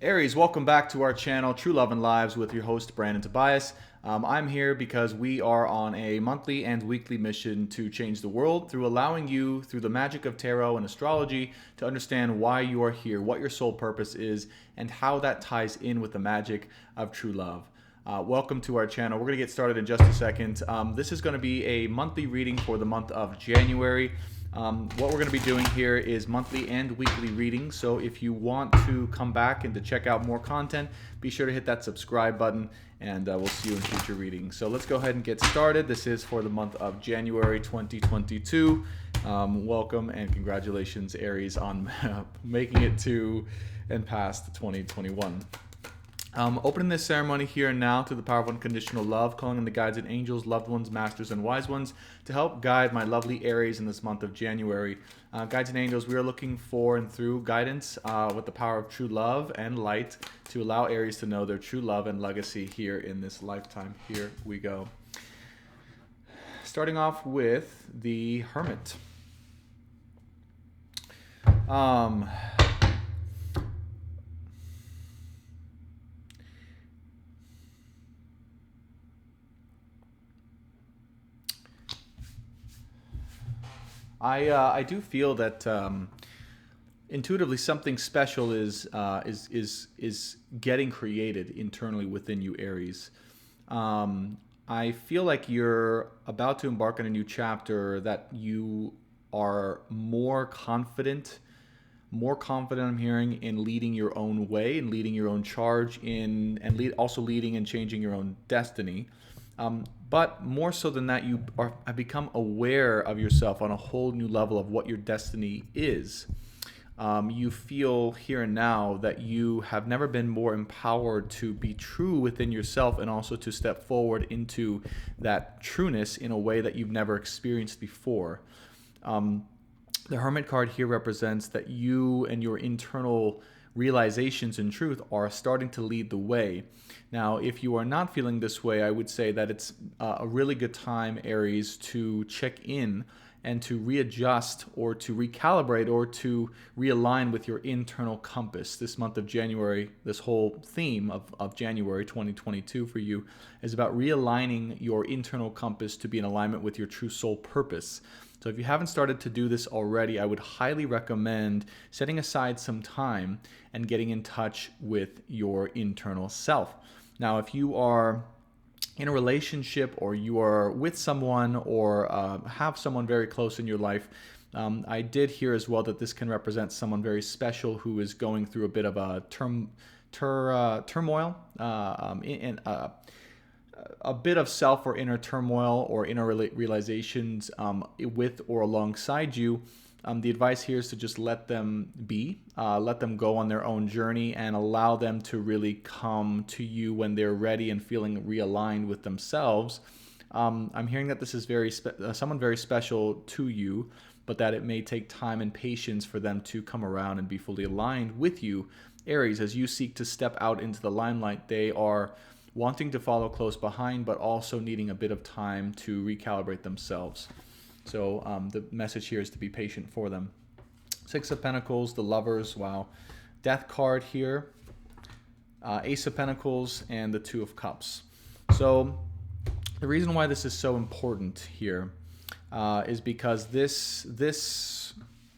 Aries, welcome back to our channel, True Love and Lives, with your host, Brandon Tobias. I'm here because we are on a monthly and weekly mission to change the world through allowing you, through the magic of tarot and astrology, to understand why you are here, what your soul purpose is, and how that ties in with the magic of true love. Welcome to our channel. We're going to get started in just a second. This is going to be a monthly reading for the month of January. What we're going to be doing here is monthly and weekly readings. So if you want to come back and to check out more content, be sure to hit that subscribe button, and we'll see you in future readings. So let's go ahead and get started. This is for the month of January 2022. Welcome and congratulations, Aries, on making it to and past 2021. Opening this ceremony here and now through the power of unconditional love, calling in the guides and angels, loved ones, masters, and wise ones to help guide my lovely Aries in this month of January. Guides and angels, we are looking for and through guidance with the power of true love and light to allow Aries to know their true love and legacy here in this lifetime. Here we go. Starting off with the Hermit. I do feel that intuitively something special is getting created internally within you, Aries. I feel like you're about to embark on a new chapter, that you are more confident. I'm hearing, in leading your own way and leading your own charge also leading and changing your own destiny. But more so than that, you have become aware of yourself on a whole new level of what your destiny is. You feel here and now that you have never been more empowered to be true within yourself, and also to step forward into that trueness in a way that you've never experienced before. The Hermit card here represents that you and your internal realizations and truth are starting to lead the way. Now, if you are not feeling this way, I would say that it's a really good time, Aries, to check in and to readjust or to recalibrate or to realign with your internal compass. This month of January, this whole theme of January 2022 for you is about realigning your internal compass to be in alignment with your true soul purpose. So if you haven't started to do this already, I would highly recommend setting aside some time and getting in touch with your internal self. Now, if you are in a relationship, or you are with someone, or have someone very close in your life, I did hear as well that this can represent someone very special who is going through a bit of a turmoil, a bit of self or inner turmoil or inner realizations with or alongside you. The advice here is to just let them be, let them go on their own journey, and allow them to really come to you when they're ready and feeling realigned with themselves. I'm hearing that this is someone very special to you, but that it may take time and patience for them to come around and be fully aligned with you, Aries. As you seek to step out into the limelight, they are wanting to follow close behind, but also needing a bit of time to recalibrate themselves. So the message here is to be patient for them. Six of Pentacles, the Lovers, wow. Death card here, Ace of Pentacles, and the Two of Cups. So the reason why this is so important here is because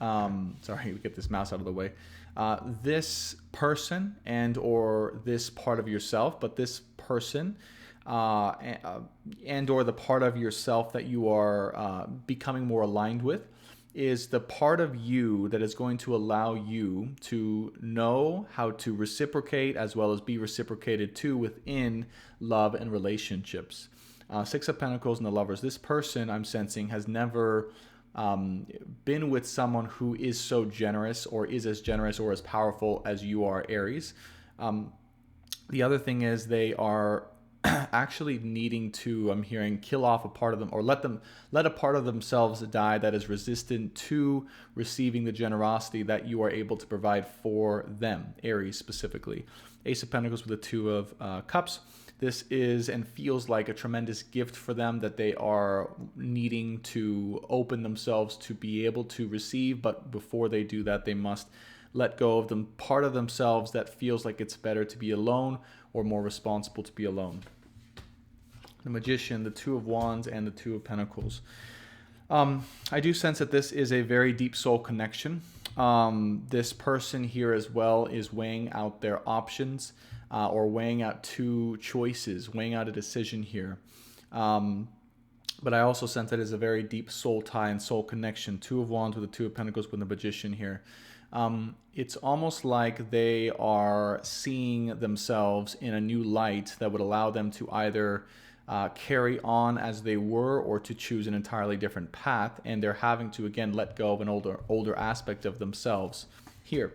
sorry, we get this mouse out of the way. This person and or this part of yourself, but this person and or the part of yourself that you are becoming more aligned with is the part of you that is going to allow you to know how to reciprocate, as well as be reciprocated to within love and relationships. Six of Pentacles and the Lovers. This person, I'm sensing, has never been with someone who is so generous, or is as generous or as powerful as you are, Aries. The other thing is they are actually needing to, I'm hearing, kill off a part of them, or let a part of themselves die that is resistant to receiving the generosity that you are able to provide for them, Aries specifically. Ace of Pentacles with the Two of Cups. This is and feels like a tremendous gift for them that they are needing to open themselves to be able to receive, but before they do that, they must let go of them part of themselves that feels like it's better to be alone or more responsible to be alone. The Magician, the Two of Wands, and the Two of Pentacles. I do sense that this is a very deep soul connection. This person here as well is weighing out their options, or weighing out two choices, weighing out a decision here. But I also sense that it is a very deep soul tie and soul connection. Two of Wands with the Two of Pentacles with the Magician here. It's almost like they are seeing themselves in a new light that would allow them to either carry on as they were or to choose an entirely different path, and they're having to again let go of an older aspect of themselves here.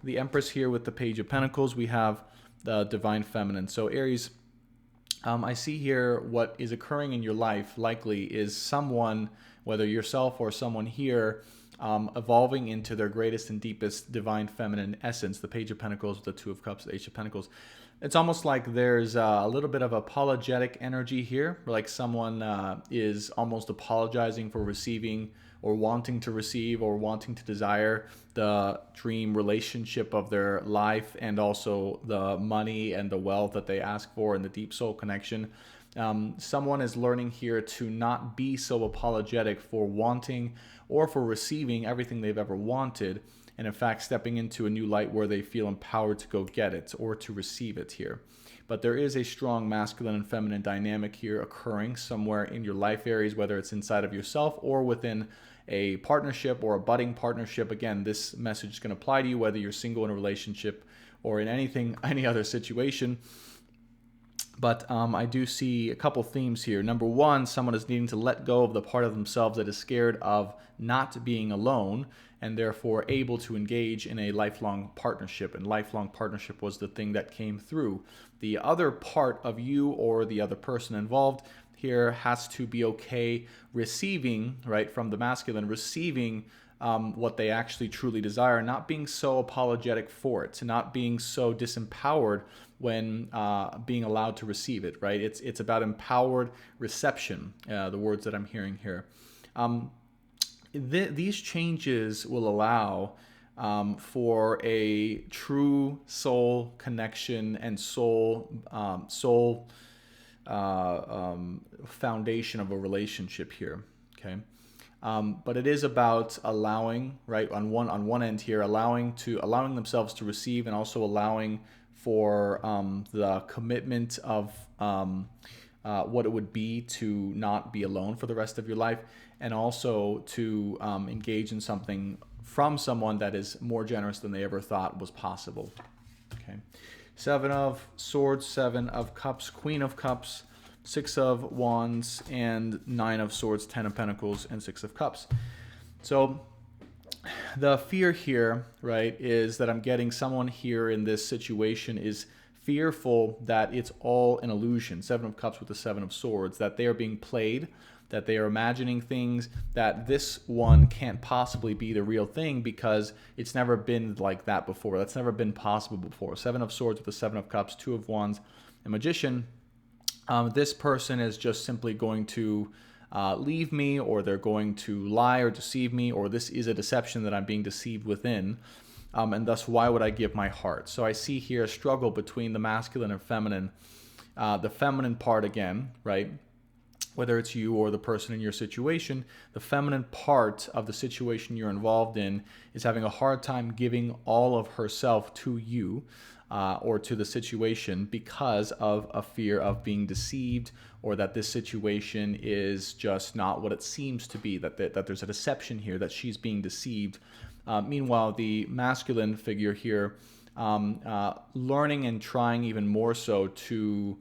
The Empress here with the Page of Pentacles, we have the Divine Feminine. So Aries, I see here what is occurring in your life likely is someone, whether yourself or someone here, evolving into their greatest and deepest divine feminine essence. The Page of Pentacles, the Two of Cups, the Ace of Pentacles. It's almost like there's a little bit of apologetic energy here, like someone is almost apologizing for receiving or wanting to receive or wanting to desire the dream relationship of their life, and also the money and the wealth that they ask for and the deep soul connection. Someone is learning here to not be so apologetic for wanting or for receiving everything they've ever wanted, and in fact stepping into a new light where they feel empowered to go get it or to receive it here. But there is a strong masculine and feminine dynamic here occurring somewhere in your life, Aries, whether it's inside of yourself or within a partnership or a budding partnership. Again, this message is going to apply to you whether you're single in a relationship or in any other situation. But I do see a couple themes here. Number one, someone is needing to let go of the part of themselves that is scared of not being alone, and therefore able to engage in a lifelong partnership. And lifelong partnership was the thing that came through. The other part of you or the other person involved here has to be okay receiving, right, from the masculine, receiving what they actually truly desire, not being so apologetic for it, not being so disempowered when being allowed to receive it, right? It's about empowered reception, the words that I'm hearing here. These changes will allow for a true soul connection and soul foundation of a relationship here, okay? But it is about allowing, right, on one end here, allowing themselves to receive, and also allowing for the commitment of what it would be to not be alone for the rest of your life, and also to engage in something from someone that is more generous than they ever thought was possible. Okay, Seven of Swords, Seven of Cups, Queen of Cups, Six of Wands, and Nine of Swords, Ten of Pentacles, and Six of Cups. So the fear here, right, is that I'm getting someone here in this situation is fearful that it's all an illusion. Seven of Cups with the Seven of Swords, that they are being played, that they are imagining things, that this one can't possibly be the real thing because it's never been like that before. That's never been possible before. Seven of Swords with the Seven of Cups, Two of Wands, and Magician. This person is just simply going to leave me, or they're going to lie or deceive me, or this is a deception that I'm being deceived within. And thus, why would I give my heart? So I see here a struggle between the masculine and feminine. The feminine part again, right? Whether it's you or the person in your situation, the feminine part of the situation you're involved in is having a hard time giving all of herself to you or to the situation because of a fear of being deceived, or that this situation is just not what it seems to be, that there's a deception here, that she's being deceived. Meanwhile, the masculine figure here, learning and trying even more so to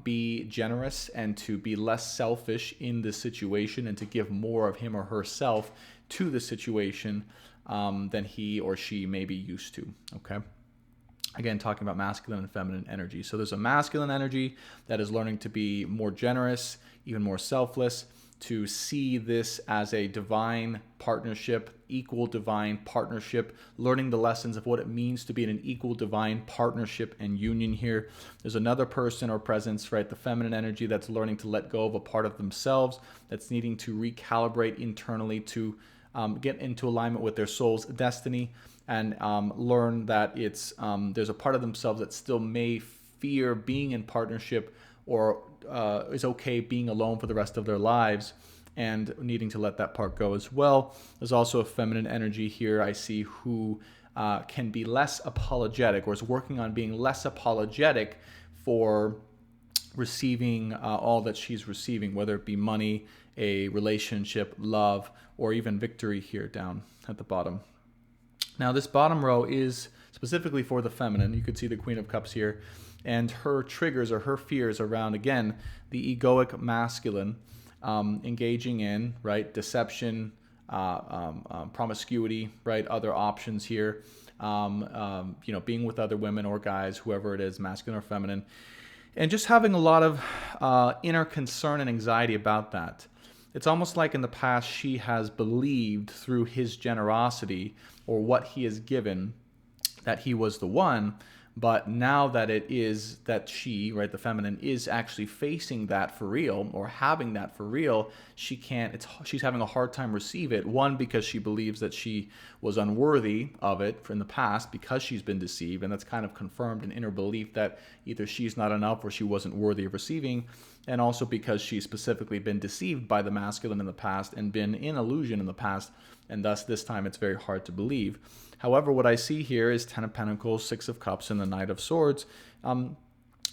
be generous and to be less selfish in this situation, and to give more of him or herself to the situation than he or she may be used to, okay? Again, talking about masculine and feminine energy. So there's a masculine energy that is learning to be more generous, even more selfless, to see this as a divine partnership, equal divine partnership, learning the lessons of what it means to be in an equal divine partnership and union here. There's another person or presence, right, the feminine energy, that's learning to let go of a part of themselves, that's needing to recalibrate internally to get into alignment with their soul's destiny, and learn that there's a part of themselves that still may fear being in partnership, or is okay being alone for the rest of their lives, and needing to let that part go as well. There's also a feminine energy here I see, who can be less apologetic, or is working on being less apologetic for receiving all that she's receiving, whether it be money, a relationship, love, or even victory here down at the bottom. Now, this bottom row is specifically for the feminine. You could see the Queen of Cups here, and her triggers or her fears around, again, the egoic masculine, engaging in, right, deception, promiscuity, right, other options here, being with other women or guys, whoever it is, masculine or feminine, and just having a lot of inner concern and anxiety about that. It's almost like in the past she has believed through his generosity, or what he has given, that he was the one. But now that it is that she, right, the feminine, is actually facing that for real, or having that for real, she's having a hard time receive it. One, because she believes that she was unworthy of it in the past because she's been deceived, and that's kind of confirmed an inner belief that either she's not enough or she wasn't worthy of receiving. And also because she's specifically been deceived by the masculine in the past and been in illusion in the past, and thus this time it's very hard to believe. However, what I see here is Ten of Pentacles, Six of Cups, and the Knight of Swords.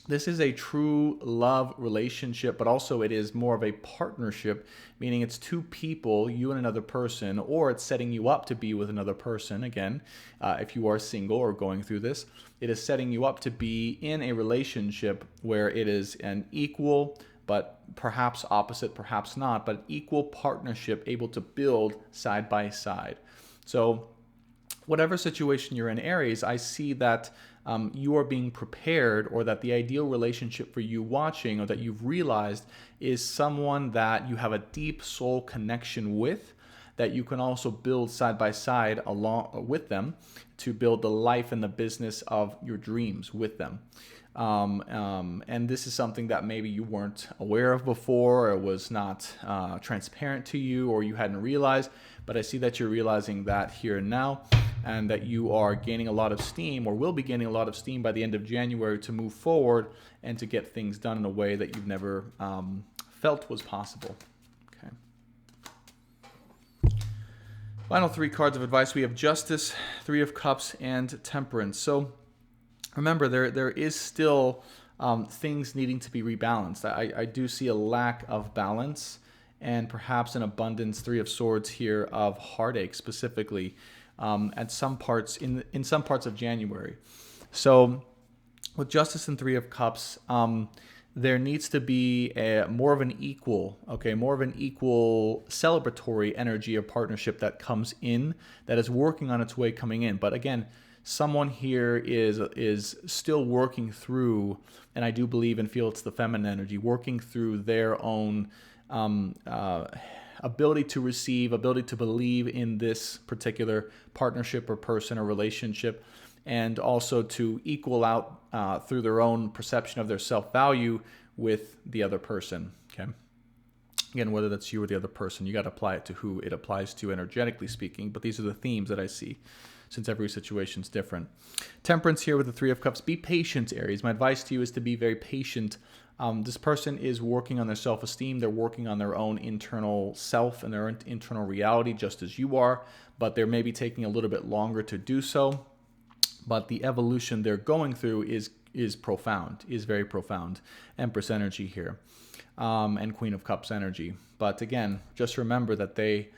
This is a true love relationship, but also it is more of a partnership, meaning it's two people, you and another person, or it's setting you up to be with another person. Again, if you are single or going through this, it is setting you up to be in a relationship where it is an equal, but perhaps opposite, perhaps not, but equal partnership, able to build side by side. So whatever situation you're in, Aries, I see that you are being prepared, or that the ideal relationship for you watching, or that you've realized, is someone that you have a deep soul connection with, that you can also build side by side along with them, to build the life and the business of your dreams with them. And this is something that maybe you weren't aware of before, or was not transparent to you, or you hadn't realized, but I see that you're realizing that here and now, and that you are gaining a lot of steam, or will be gaining a lot of steam by the end of January, to move forward and to get things done in a way that you've never felt was possible. Okay. Final three cards of advice. We have Justice, Three of Cups, and Temperance. So remember, there is still things needing to be rebalanced. I do see a lack of balance, and perhaps an abundance, Three of Swords here, of heartache specifically at some parts in some parts of January. So with Justice and Three of Cups, there needs to be more of an equal celebratory energy of partnership that comes in, that is working on its way coming in. But again, someone here is still working through, and I do believe and feel it's the feminine energy, working through their own ability to receive, ability to believe in this particular partnership or person or relationship, and also to equal out through their own perception of their self-value with the other person. Okay. Again, whether that's you or the other person, you got to apply it to who it applies to, energetically speaking. But these are the themes that I see, since every situation is different. Temperance here with the Three of Cups. Be patient, Aries. My advice to you is to be very patient. This person is working on their self-esteem. They're working on their own internal self and their internal reality, just as you are. But they're maybe taking a little bit longer to do so. But the evolution they're going through is profound, is very profound. Empress energy here, and Queen of Cups energy. But again, just remember that they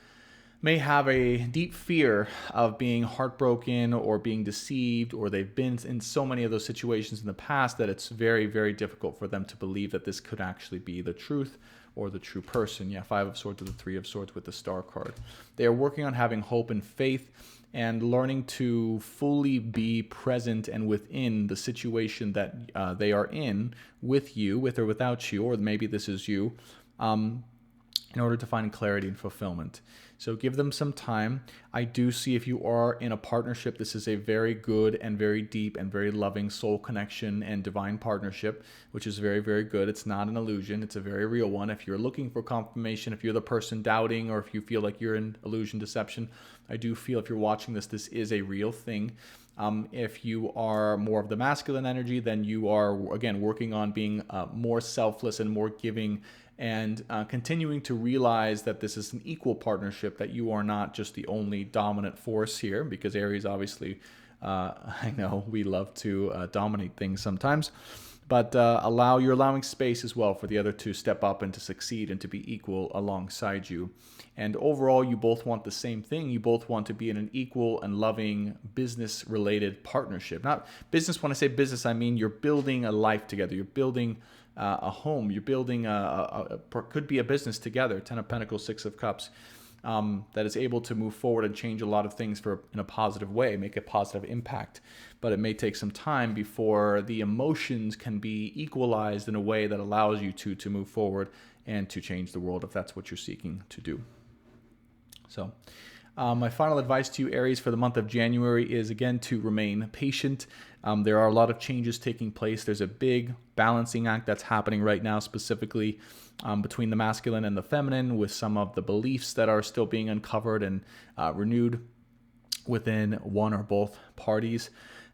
may have a deep fear of being heartbroken or being deceived, or they've been in so many of those situations in the past that it's very, very difficult for them to believe that this could actually be the truth or the true person. Yeah, Five of Swords to the Three of Swords with the Star card. They are working on having hope and faith, and learning to fully be present and within the situation that they are in, with you, with or without you, or maybe this is you, in order to find clarity and fulfillment. So give them some time. I do see if you are in a partnership, this is a very good and very deep and very loving soul connection and divine partnership, which is very, very good. It's not an illusion. It's a very real one. If you're looking for confirmation, if you're the person doubting, or if you feel like you're in illusion, deception, I do feel if you're watching this, this is a real thing. If you are more of the masculine energy, then you are, again, working on being more selfless and more giving, and continuing to realize that this is an equal partnership, that you are not just the only dominant force here, because Aries, obviously, I know we love to dominate things sometimes, but you're allowing space as well for the other to step up and to succeed and to be equal alongside you. And overall, you both want the same thing. You both want to be in an equal and loving business-related partnership. Not business, when I say business, I mean you're building a life together. You're building a home. You're building could be a business together. 10 of Pentacles, 6 of Cups, that is able to move forward and change a lot of things in a positive way, make a positive impact. But it may take some time before the emotions can be equalized in a way that allows you to move forward and to change the world, if that's what you're seeking to do. So my final advice to you, Aries, for the month of January is, again, to remain patient. There are a lot of changes taking place. There's a big balancing act that's happening right now, specifically between the masculine and the feminine, with some of the beliefs that are still being uncovered and renewed within one or both parties.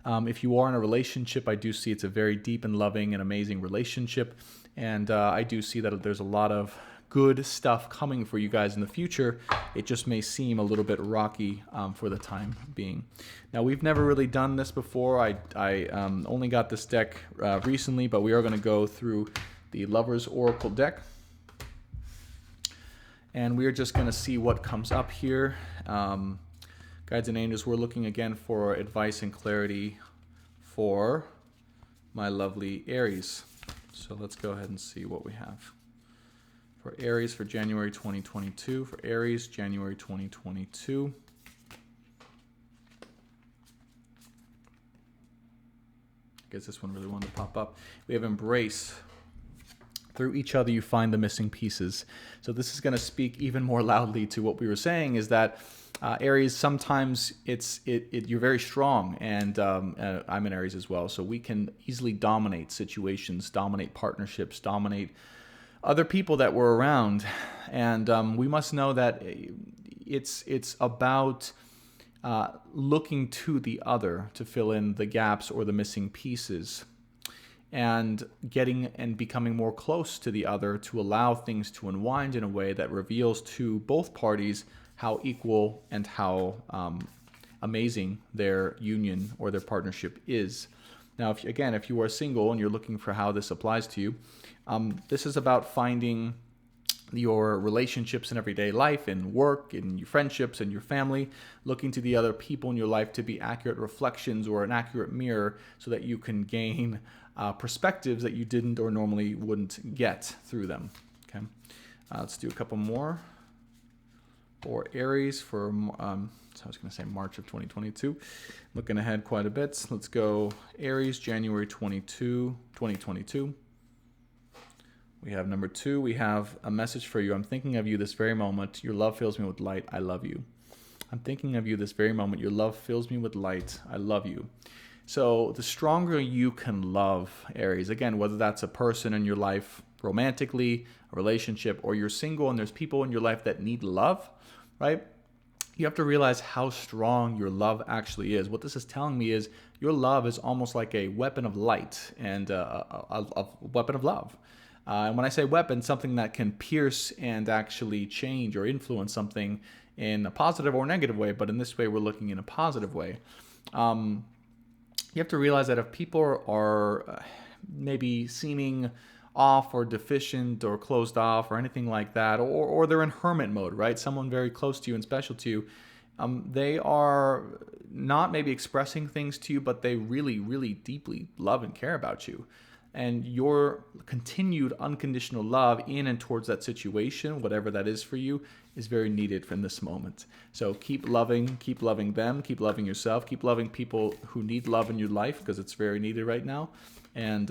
If you are in a relationship, I do see it's a very deep and loving and amazing relationship. And I do see that there's a lot of good stuff coming for you guys in the future. It just may seem a little bit rocky for the time being. Now, we've never really done this before. I only got this deck recently, but we are going to go through the Lover's Oracle deck. And we are just going to see what comes up here. Guides and angels, we're looking again for advice and clarity for my lovely Aries. So let's go ahead and see what we have. For Aries for January 2022. For Aries, January 2022. I guess this one really wanted to pop up. We have embrace. Through each other, you find the missing pieces. So this is going to speak even more loudly to what we were saying, is that Aries, sometimes you're very strong, and I'm an Aries as well, so we can easily dominate situations, dominate partnerships, dominate other people that we're around, and we must know that it's about looking to the other to fill in the gaps or the missing pieces, and getting and becoming more close to the other to allow things to unwind in a way that reveals to both parties how equal and how amazing their union or their partnership is. Now, if you are single and you're looking for how this applies to you, this is about finding your relationships in everyday life, in work, in your friendships, and your family, looking to the other people in your life to be accurate reflections or an accurate mirror, so that you can gain perspectives that you didn't or normally wouldn't get through them. Okay, let's do a couple more. For Aries for, so I was going to say March of 2022. Looking ahead quite a bit. Let's go Aries, January 2022. We have number 2. We have a message for you. I'm thinking of you this very moment. Your love fills me with light. I love you. I'm thinking of you this very moment. Your love fills me with light. I love you. So the stronger you can love, Aries, again, whether that's a person in your life romantically, a relationship, or you're single and there's people in your life that need love, right? You have to realize how strong your love actually is. What this is telling me is your love is almost like a weapon of light and a weapon of love. And when I say weapon, something that can pierce and actually change or influence something in a positive or negative way, but in this way, we're looking in a positive way. You have to realize that if people are maybe seeming off or deficient or closed off or anything like that, or they're in hermit mode, right? Someone very close to you and special to you, they are not maybe expressing things to you, but they really, really deeply love and care about you. and your continued unconditional love in and towards that situation, whatever that is for you, is very needed from this moment. So keep loving them, keep loving yourself, keep loving people who need love in your life, because it's very needed right now. And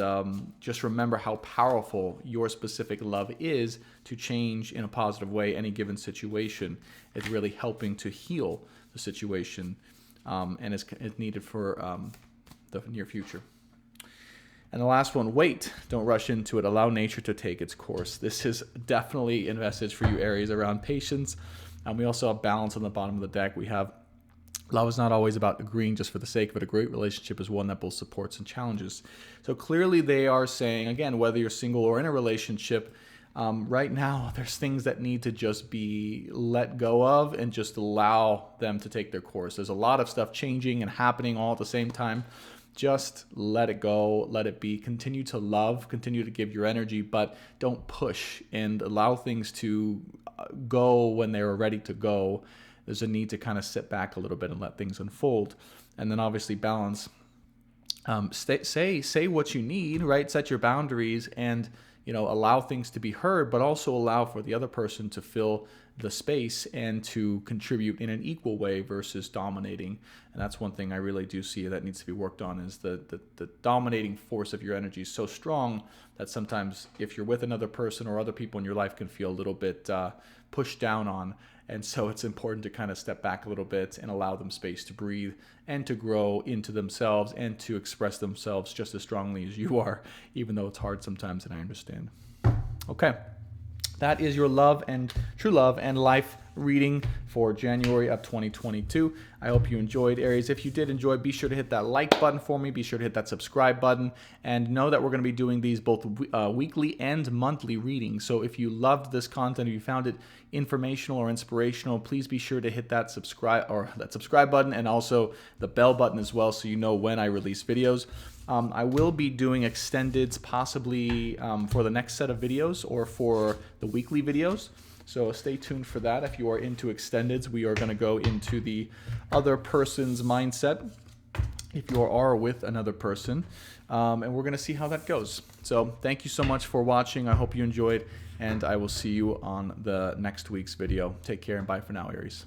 just remember how powerful your specific love is to change in a positive way any given situation. It's really helping to heal the situation, and it's needed for the near future. And the last one, wait. Don't rush into it. Allow nature to take its course. This is definitely a message for you, Aries, around patience. And we also have balance on the bottom of the deck. We have love is not always about agreeing just for the sake of it. A great relationship is one that both supports and challenges. So clearly they are saying, again, whether you're single or in a relationship, right now there's things that need to just be let go of and just allow them to take their course. There's a lot of stuff changing and happening all at the same time. Just let it go, let it be. Continue to love, continue to give your energy, but don't push, and allow things to go when they're ready to go. There's a need to kind of sit back a little bit and let things unfold. And then obviously balance. Say what you need, right? Set your boundaries, and allow things to be heard, but also allow for the other person to fill the space and to contribute in an equal way versus dominating. And that's one thing I really do see that needs to be worked on, is the dominating force of your energy is so strong that sometimes if you're with another person or other people in your life can feel a little bit pushed down on. And so it's important to kind of step back a little bit and allow them space to breathe and to grow into themselves and to express themselves just as strongly as you are, even though it's hard sometimes, and I understand. Okay. That is your love and true love and life reading for January of 2022. I hope you enjoyed, Aries. If you did enjoy, be sure to hit that like button for me. Be sure to hit that subscribe button, and know that we're going to be doing these both weekly and monthly readings. So if you loved this content, if you found it informational or inspirational, please be sure to hit that subscribe button, and also the bell button as well, so you know when I release videos. I will be doing extendeds possibly for the next set of videos or for the weekly videos. So stay tuned for that. If you are into extendeds, we are going to go into the other person's mindset if you are with another person, and we're going to see how that goes. So thank you so much for watching. I hope you enjoyed, and I will see you on the next week's video. Take care, and bye for now, Aries.